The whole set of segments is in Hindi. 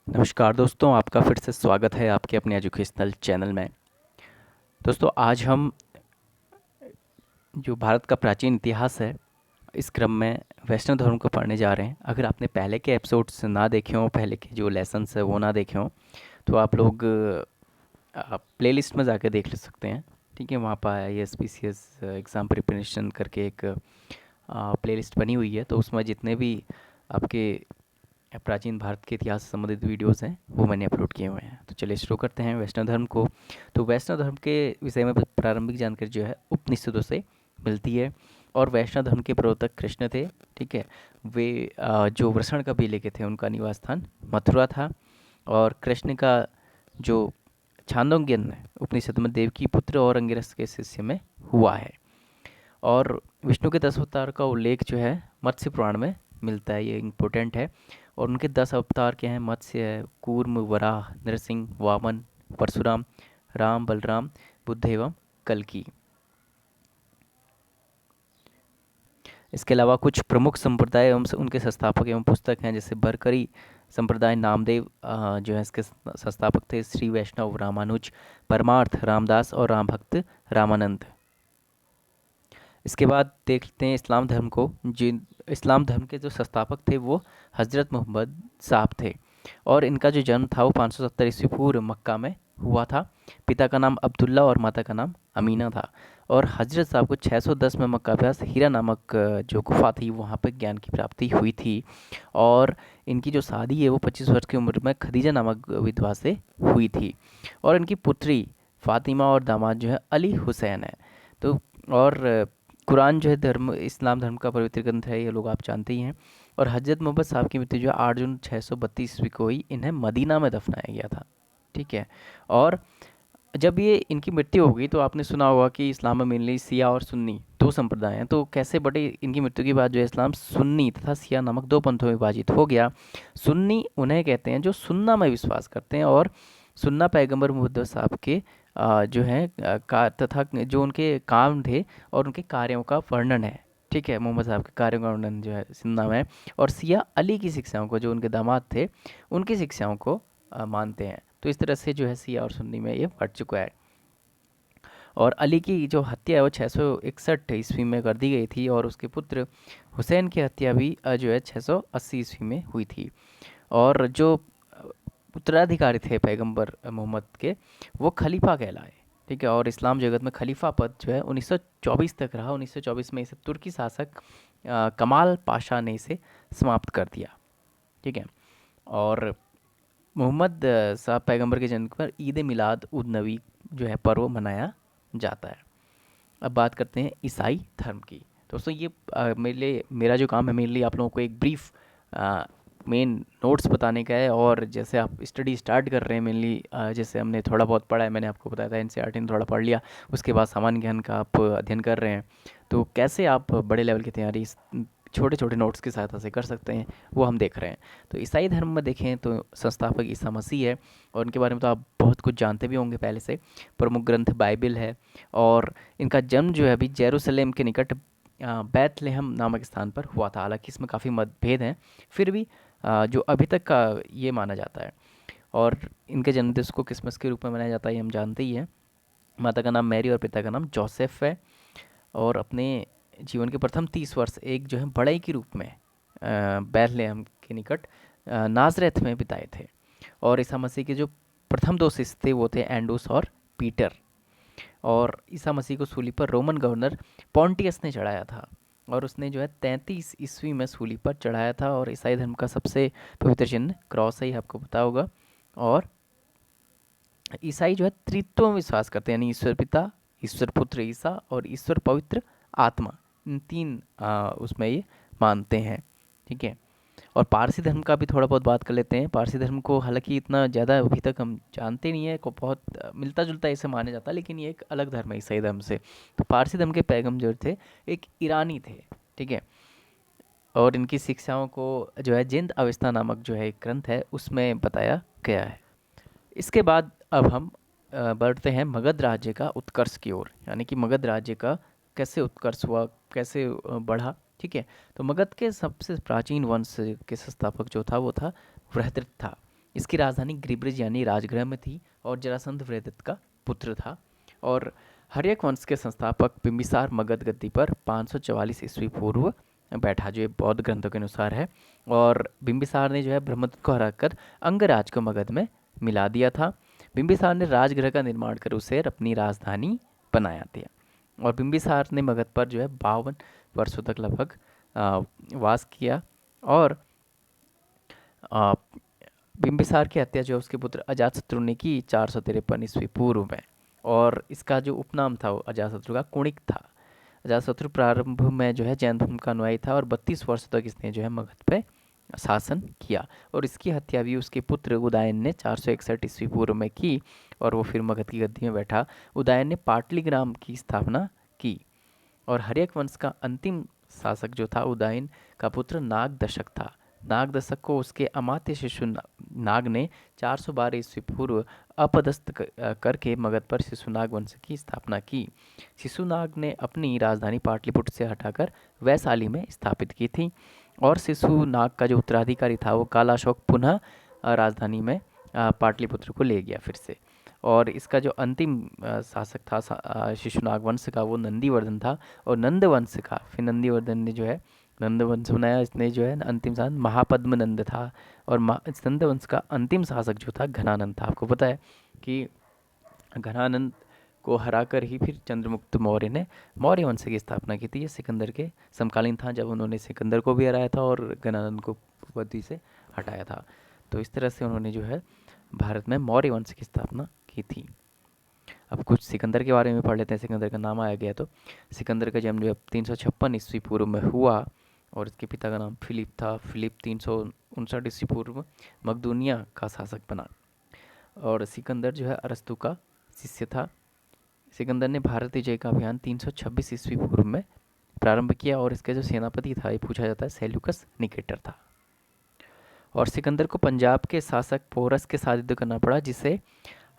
नमस्कार दोस्तों, आपका फिर से स्वागत है आपके अपने एजुकेशनल चैनल में। दोस्तों, आज हम जो भारत का प्राचीन इतिहास है, इस क्रम में वैष्णव धर्म को पढ़ने जा रहे हैं। अगर आपने पहले के एपिसोड्स ना देखे हों, पहले के जो लेसन्स है वो ना देखे हों, तो आप लोग प्लेलिस्ट में जाकर देख ले सकते हैं। ठीक है, वहाँ पर IAS PCS एग्ज़ाम प्रिपरेशन करके एक प्लेलिस्ट बनी हुई है, तो उसमें जितने भी आपके प्राचीन भारत के इतिहास से संबंधित वीडियोस हैं वो मैंने अपलोड किए हुए हैं। तो चलिए शुरू करते हैं वैष्णव धर्म को। तो वैष्णव धर्म के विषय में प्रारंभिक जानकारी जो है उपनिषदों से मिलती है। और वैष्णव धर्म के प्रवर्तक कृष्ण थे। ठीक है, वे जो वृषण कबीले के थे उनका निवास स्थान मथुरा था। और कृष्ण का जो छांदोग्य उपनिषद में देवकी पुत्र और अंगिरस के शिष्य में हुआ है। और विष्णु के 10 अवतार का उल्लेख जो है मत्स्य पुराण में मिलता है, ये इम्पोर्टेंट है। और उनके 10 अवतार क्या हैं? मत्स्य है, कूर्म, वराह, नरसिंह, वामन, परशुराम, राम, बलराम, बुद्ध एवं कल्कि। इसके अलावा कुछ प्रमुख संप्रदाय एवं उनके संस्थापक एवं पुस्तक हैं, जैसे भरकरी संप्रदाय, नामदेव जो है इसके संस्थापक थे, श्री वैष्णव रामानुज, परमार्थ रामदास और राम भक्त रामानंद। इसके बाद देखते हैं इस्लाम धर्म को। जिन इस्लाम धर्म के जो संस्थापक थे वो हज़रत मोहम्मद साहब थे। और इनका जो जन्म था वो 570 ईस्वी पूर्व मक्का में हुआ था। पिता का नाम अब्दुल्ला और माता का नाम अमीना था। और हजरत साहब को 610 में मक्का पास हीरा नामक जो गुफा थी वहाँ पर ज्ञान की प्राप्ति हुई थी। और इनकी जो शादी है वो 25 वर्ष की उम्र में खदीजा नामक विधवा से हुई थी। और इनकी पुत्री फातिमा और दामाद जो है अली हुसैन है। तो और कुरान जो है धर्म इस्लाम धर्म का पवित्र ग्रंथ है, ये लोग आप जानते ही हैं। और हजरत मोहम्मद साहब की मृत्यु जो है 8 जून 632 ईस्वी को हुई। इन्हें मदीना में दफनाया गया था। ठीक है। और जब ये इनकी मृत्यु हो गई तो आपने सुना होगा कि इस्लाम में मेनली सिया और सुन्नी दो संप्रदाय हैं। तो कैसे बड़े इनकी मृत्यु के बाद जो है इस्लाम सुन्नी तथा सिया नामक दो पंथों में विभाजित हो गया। सुन्नी उन्हें कहते हैं जो सुन्ना में विश्वास करते हैं। और सुन्ना पैगंबर मुहम्मद साहब के जो है का तथा जो उनके काम थे और उनके कार्यों का वर्णन है। ठीक है, मोहम्मद साहब के कार्यों का वर्णन जो है सुन्ना में। और सिया अली की शिक्षाओं को, जो उनके दामाद थे उनकी शिक्षाओं को मानते हैं। तो इस तरह से जो है सिया और सुन्नी में ये बढ़ चुका है। और अली की जो हत्या है वो 661 ईस्वी में कर दी गई थी। और उसके पुत्र हुसैन की हत्या भी जो है 680 ईस्वी में हुई थी। और जो उत्तराधिकारी थे पैगंबर मोहम्मद के, वो खलीफा कहलाए। ठीक है। और इस्लाम जगत में खलीफा पद जो है 1924 तक रहा। 1924 में इसे तुर्की शासक कमाल पाशा ने इसे समाप्त कर दिया। ठीक है। और मोहम्मद साहब पैगंबर के जन्म पर ईद मिलाद उद नबी जो है पर्व मनाया जाता है। अब बात करते हैं ईसाई धर्म की। दोस्तों, ये मेरा जो काम है मेनली आप लोगों को एक ब्रीफ मेन नोट्स बताने का है। और जैसे आप स्टडी स्टार्ट कर रहे हैं मेनली, जैसे हमने थोड़ा बहुत पढ़ा है, मैंने आपको बताया था NCERT ने थोड़ा पढ़ लिया, उसके बाद सामान्य ज्ञान का आप अध्ययन कर रहे हैं, तो कैसे आप बड़े लेवल की तैयारी इस छोटे छोटे नोट्स की सहायता से कर सकते हैं वो हम देख रहे हैं। तो ईसाई धर्म में देखें तो संस्थापक ईसा मसीह है। और उनके बारे में तो आप बहुत कुछ जानते भी होंगे पहले से। प्रमुख ग्रंथ बाइबिल है। और इनका जन्म जो है अभी जेरूसलेम के निकट बैतलेहम नामक स्थान पर हुआ था। हालांकि इसमें काफ़ी मतभेद हैं, फिर भी जो अभी तक का ये माना जाता है। और इनके जन्मदिवस को क्रिसमस के रूप में मनाया जाता है, ये हम जानते ही हैं। माता का नाम मैरी और पिता का नाम जोसेफ है। और अपने जीवन के प्रथम 30 वर्ष एक जो है बड़ई के रूप में बैतलेहम के निकट नाजरेथ में बिताए थे। और ईसा मसीह के जो प्रथम दो शिष्य थे वो थे एंडोस और पीटर। और ईसा मसीह को सूली पर रोमन गवर्नर पॉन्टियस ने चढ़ाया था। और उसने जो है 33 ईस्वी में सूली पर चढ़ाया था। और ईसाई धर्म का सबसे पवित्र चिन्ह क्रॉस है, आपको पता होगा। और ईसाई जो है त्रित्व में विश्वास करते हैं, यानी ईश्वर पिता, ईश्वर पुत्र ईसा और ईश्वर पवित्र आत्मा, इन तीन उसमें ये मानते हैं। ठीक है। और पारसी धर्म का भी थोड़ा बहुत बात कर लेते हैं। पारसी धर्म को हालांकि इतना ज़्यादा अभी तक हम जानते नहीं है, को बहुत मिलता जुलता इसे माना जाता है, लेकिन ये एक अलग धर्म है ईसाई धर्म से। तो पारसी धर्म के पैगंबर थे एक ईरानी थे। ठीक है। और इनकी शिक्षाओं को जो है जिंद अवस्था नामक जो है एक ग्रंथ है उसमें बताया गया है। इसके बाद अब हम बढ़ते हैं मगध राज्य का उत्कर्ष की ओर, यानी कि मगध राज्य का कैसे उत्कर्ष हुआ, कैसे बढ़ा। ठीक है। तो मगध के सबसे प्राचीन वंश के संस्थापक जो था वो था बृहद्रथ था। इसकी राजधानी गिरिब्रिज यानी राजगृह में थी और जरासंध वृहदत्त का पुत्र था। और हर्यक वंश के संस्थापक बिंबिसार मगध गद्दी पर 544 ईस्वी पूर्व बैठा, जो ये बौद्ध ग्रंथों के अनुसार है। और बिंबिसार ने जो है ब्रह्मदत्त को हराकर अंगराज को मगध में मिला दिया था। बिंबिसार ने राजगृह का निर्माण कर उसे अपनी राजधानी बनाया दिया। और बिंबिसार ने मगध पर जो है 52 वर्षों तक लगभग वास किया। और आ, बिंबिसार की हत्या जो है उसके पुत्र अजातशत्रु ने की 453 ईस्वी पूर्व में। और इसका जो उपनाम था वो अजातशत्रु का कुणिक था। अजातशत्रु प्रारंभ में जो है जैन धर्म का अनुयायी था और 32 वर्ष तक इसने जो है मगध पे शासन किया। और इसकी हत्या भी उसके पुत्र उदयन ने 461 ईस्वी पूर्व में की और वो फिर मगध की गद्दी में बैठा। उदयन ने पाटलिग्राम की स्थापना की। और हर्यक वंश का अंतिम शासक जो था उदयन का पुत्र नागदशक था। नागदशक को उसके अमात्य शिशु नाग ने 412 ईस्वी पूर्व अपदस्थ करके मगध पर शिशुनाग वंश की स्थापना की। शिशुनाग ने अपनी राजधानी पाटलिपुत्र से हटाकर वैशाली में स्थापित की थी। और शिशुनाग का जो उत्तराधिकारी था वो कालाशोक पुनः राजधानी में पाटलिपुत्र को ले गया फिर से। और इसका जो अंतिम शासक था शिशुनाग वंश का वो नंदीवर्धन था। और नंद वंश का फिर नंदीवर्धन ने जो है नंद वंश बनाया। इसने जो है अंतिम शासक महापद्म नंद था। और इस नंद वंश का अंतिम शासक जो था घनानंद था। आपको पता है कि घनानंद को हराकर ही फिर चंद्रगुप्त मौर्य ने मौर्य वंश की स्थापना की थी। ये सिकंदर के समकालीन था जब उन्होंने सिकंदर को भी हराया था और घनानंद को गद्दी से हटाया था। तो इस तरह से उन्होंने जो है भारत में मौर्य वंश की स्थापना की थी। अब कुछ सिकंदर के बारे में पढ़ लेते हैं। सिकंदर का नाम आया गया तो सिकंदर का जन्म जो है 356 ईस्वी पूर्व में हुआ और इसके पिता का नाम फिलिप था। फिलिप 359 ईस्वी पूर्व मकदूनिया का शासक बना। और सिकंदर जो है अरस्तु का शिष्य था। सिकंदर ने भारत विजय का अभियान 326 ईस्वी पूर्व में प्रारंभ किया और इसका जो सेनापति था ये पूछा जाता है सेल्यूकस निकेटर था। और सिकंदर को पंजाब के शासक पोरस के साथ युद्ध करना पड़ा, जिसे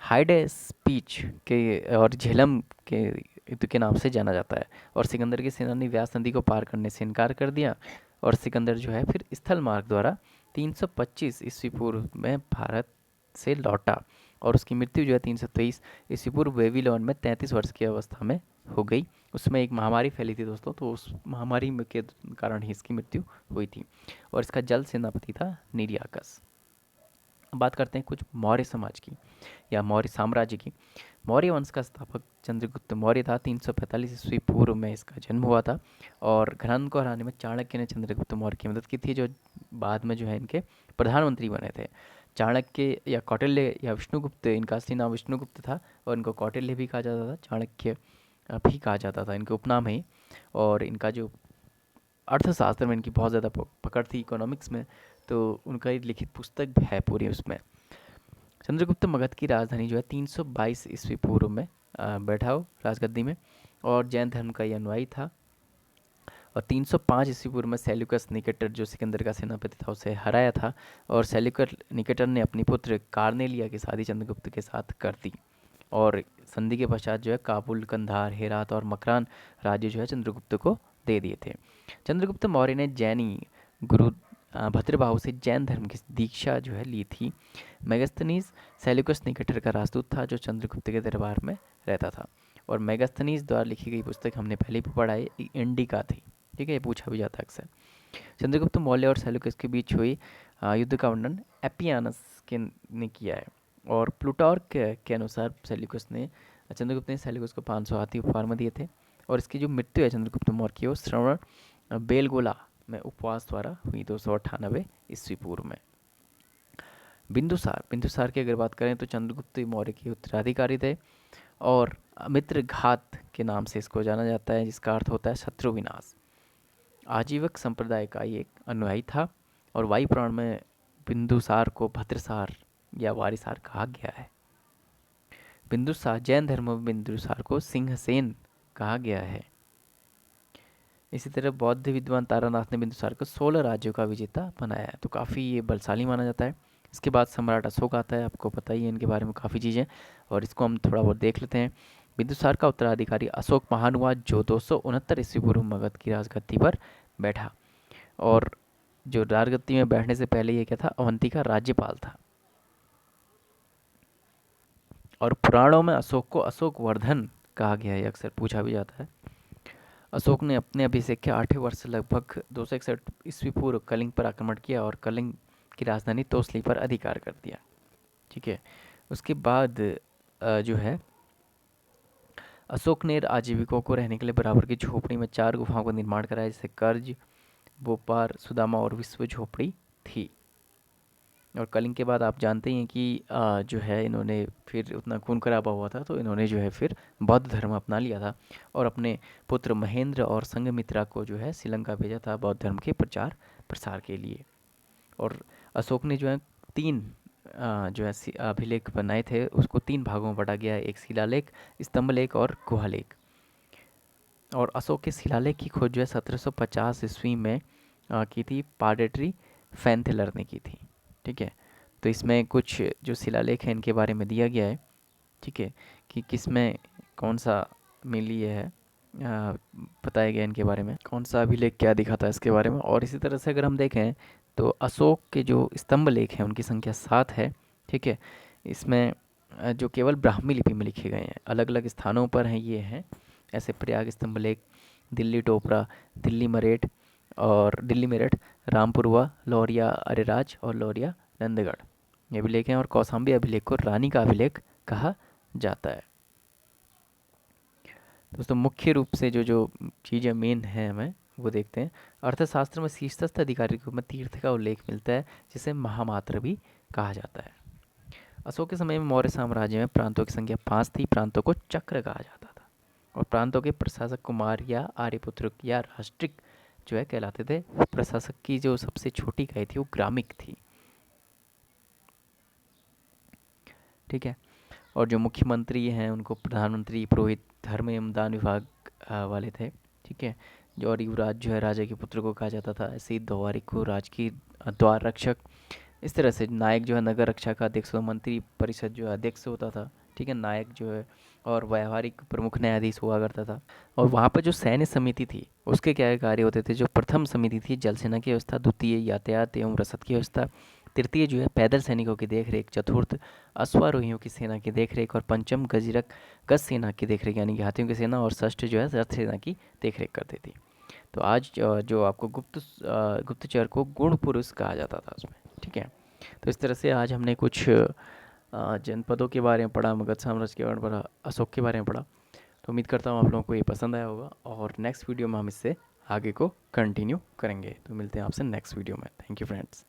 हाइडेस्पीच के और झेलम के युद्ध के नाम से जाना जाता है। और सिकंदर की सेना ने व्यास नदी को पार करने से इनकार कर दिया और सिकंदर जो है फिर स्थल मार्ग द्वारा 325 ईस्वी पूर्व में भारत से लौटा। और उसकी मृत्यु जो है 323 ईस्वी पूर्व बेबीलोन में 33 वर्ष की अवस्था में हो गई। उसमें एक महामारी फैली थी दोस्तों, तो उस महामारी के कारण ही इसकी मृत्यु हुई थी। और इसका जल सेनापति था निरियाकस। अब बात करते हैं कुछ मौर्य समाज की या मौर्य साम्राज्य की। मौर्य वंश का स्थापक चंद्रगुप्त मौर्य था। 345 ईस्वी पूर्व में इसका जन्म हुआ था। और घनानंद को हराने में चाणक्य ने चंद्रगुप्त मौर्य की मदद की थी, जो बाद में जो है इनके प्रधानमंत्री बने थे। चाणक्य या कौटिल्य या विष्णुगुप्त, इनका असली नाम विष्णुगुप्त था और इनको कौटिल्य भी कहा जाता था, चाणक्य भी कहा जाता था, इनके उपनाम है। और इनका जो अर्थशास्त्र में इनकी बहुत ज़्यादा पकड़ थी, इकोनॉमिक्स में, तो उनका एक लिखित पुस्तक है पूरी उसमें। चंद्रगुप्त मगध की राजधानी जो है 322 ईस्वी पूर्व में बैठा हो राजगद्दी में और जैन धर्म का ये अनुयायी था। और 305 ईस्वी पूर्व में सेल्यूकस निकेटर जो सिकंदर का सेनापति था उसे हराया था। और सेल्यूकस निकेटर ने अपनी पुत्र कार्नेलिया की शादी चंद्रगुप्त के साथ कर दी। और संधि के पश्चात जो है काबुल, कंधार, हेरात और मकरान राज्य जो है चंद्रगुप्त को दे दिए थे। चंद्रगुप्त मौर्य ने जैनी गुरु भद्रबाहु से जैन धर्म की दीक्षा जो है ली थी। मेगास्थनीज सेल्यूकस निकेटर का राजदूत था जो चंद्रगुप्त के दरबार में रहता था। और मेगास्थनीज द्वारा लिखी गई पुस्तक हमने पहले भी पढ़ा है, इंडिका थी। ठीक है, ये पूछा भी जाता है अक्सर। चंद्रगुप्त मौर्य और सेल्यूकस के बीच हुई युद्ध का वर्णन एपियानस के ने किया है। और प्लूटार्क के अनुसार चंद्रगुप्त ने सेल्यूकस को 500 हाथी उपहार में दिए थे। और इसकी जो मृत्यु है चंद्रगुप्त मौर्य की वो श्रवण बेलगोला में उपवास द्वारा हुई 298 ईस्वी पूर्व में। बिंदुसार की अगर बात करें तो चंद्रगुप्त मौर्य के उत्तराधिकारी थे और मित्रघात के नाम से इसको जाना जाता है, जिसका अर्थ होता है शत्रु विनाश। आजीवक संप्रदाय का ये एक अनुयायी था और वायु पुराण में बिंदुसार को भद्रसार या वारिसार कहा गया है। बिंदुसार जैन धर्म में बिंदुसार को सिंहसेन कहा गया है। इसी तरह बौद्ध विद्वान तारानाथ ने बिंदुसार को 16 राज्यों का विजेता बनाया है, तो काफ़ी ये बलशाली माना जाता है। इसके बाद सम्राट अशोक आता है, आपको पता ही है इनके बारे में काफ़ी चीज़ें, और इसको हम थोड़ा बहुत देख लेते हैं। बिंदुसार का उत्तराधिकारी अशोक महान हुआ जो 269 ईस्वी पूर्व मगध की राजगद्दी पर बैठा। और जो राजगद्दी में बैठने से पहले ये क्या था, अवंती का राज्यपाल था। और पुराणों में अशोक को अशोक वर्धन कहा गया है, अक्सर पूछा भी जाता है। अशोक ने अपने अभिषेक के 8वें वर्ष से लगभग 261 ईस्वी पूर्व कलिंग पर आक्रमण किया और कलिंग की राजधानी तोसली पर अधिकार कर दिया। ठीक है। उसके बाद जो है अशोक ने आजीविकों को रहने के लिए बराबर की झोपड़ी में 4 गुफाओं का निर्माण कराया, जैसे कर्ज, बोपार, सुदामा और विश्व झोपड़ी थी। और कलिंग के बाद आप जानते ही हैं कि जो है इन्होंने फिर उतना खून खराबा हुआ था, तो इन्होंने जो है फिर बौद्ध धर्म अपना लिया था और अपने पुत्र महेंद्र और संघमित्रा को जो है श्रीलंका भेजा था बौद्ध धर्म के प्रचार प्रसार के लिए। और अशोक ने जो है 3 जो है अभिलेख बनाए थे, उसको 3 भागों में बांटा गया है, एक शिलालेख, स्तंभलेख और गुहालेख। और अशोक के शिलालेख की खोज जो है 1750 ईस्वी में की थी, पाडेट्री फैंथेलर ने की थी। ठीक है। तो इसमें कुछ जो शिलालेख है इनके बारे में दिया गया है। ठीक है, कि किस में कौन सा मिल ये है, बताया गया इनके बारे में, कौन सा अभिलेख क्या दिखाता है इसके बारे में। और इसी तरह से अगर हम देखें तो अशोक के जो स्तंभ लेख हैं उनकी संख्या 7 है। ठीक है। इसमें जो केवल ब्राह्मी लिपि में लिखे गए हैं, अलग अलग स्थानों पर हैं ये हैं, ऐसे प्रयाग स्तंभ लेख, दिल्ली टोपरा, दिल्ली मरेठ और दिल्ली मेरठ, रामपुरवा, लौरिया अरेराज और लौरिया नंदगढ़, ये अभिलेख हैं। और कौशाम्बी अभिलेख को रानी का अभिलेख कहा जाता है। दोस्तों मुख्य रूप से जो जो चीज़ें मेन हैं हमें वो देखते हैं। अर्थशास्त्र में शीर्षस्थ अधिकारी के रूप में तीर्थ का उल्लेख मिलता है, जिसे महामात्र भी कहा जाता है। अशोक के समय में मौर्य साम्राज्य में प्रांतों की संख्या 5 थी। प्रांतों को चक्र कहा जाता था और प्रांतों के प्रशासक कुमार या आर्यपुत्र या राष्ट्रिक जो है कहलाते थे। प्रशासक की जो सबसे छोटी इकाई थी वो ग्रामिक थी। ठीक है। और जो मुख्यमंत्री हैं उनको प्रधानमंत्री, पुरोहित, धर्म एवं दान विभाग वाले थे। ठीक है। जो और युवराज जो है राजा के पुत्र को कहा जाता था। ऐसे ही द्वारिक को राज की द्वार रक्षक। इस तरह से नायक जो है नगर रक्षा का अध्यक्ष, मंत्री परिषद जो है अध्यक्ष होता था। ठीक है। नायक जो है और व्यावहारिक प्रमुख न्यायाधीश हुआ करता था। और वहाँ पर जो सैन्य समिति थी उसके क्या कार्य होते थे। जो प्रथम समिति थी जल सेना की व्यवस्था, द्वितीय यातायात एवं रसद की व्यवस्था, तृतीय जो है पैदल सैनिकों की देखरेख, चतुर्थ अश्वारोहियों की सेना की देखरेख और पंचम गज सेना की देखरेख यानी कि हाथियों की सेना, और षष्ठ जो है रथ सेना की देखरेख करती थी। तो आज जो आपको गुप्तचर को गुण पुरुष कहा जाता था उसमें। ठीक है। तो इस तरह से आज हमने कुछ जनपदों के बारे में पढ़ा, मगध साम्राज्य के बारे में पढ़ा, अशोक के बारे में पढ़ा। तो उम्मीद करता हूँ आप लोगों को ये पसंद आया होगा और नेक्स्ट वीडियो में हम इससे आगे को कंटिन्यू करेंगे। तो मिलते हैं आपसे नेक्स्ट वीडियो में। Thank you friends.